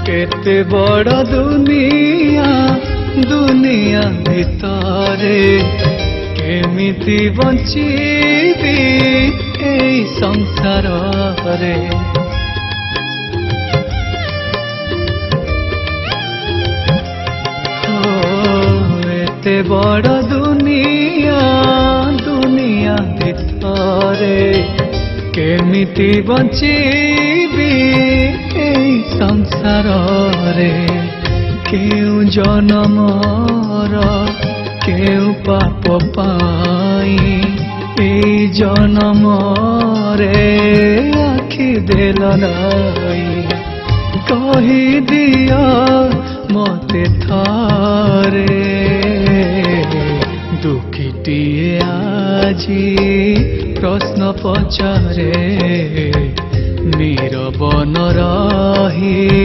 केते बड़ दुनिया दुनिया भितरे केमिति बंचीबी एई संसार रे। एते बड़ दुनिया दुनिया भितरे केमिति बंचीबी एई संसार रे। केउ जनमर केउ पाप पाई एई जनम रे आखि देल नाई। कही दिया मते थारे दुखीटिए आजी प्रश्न पचारे नीरब न रही।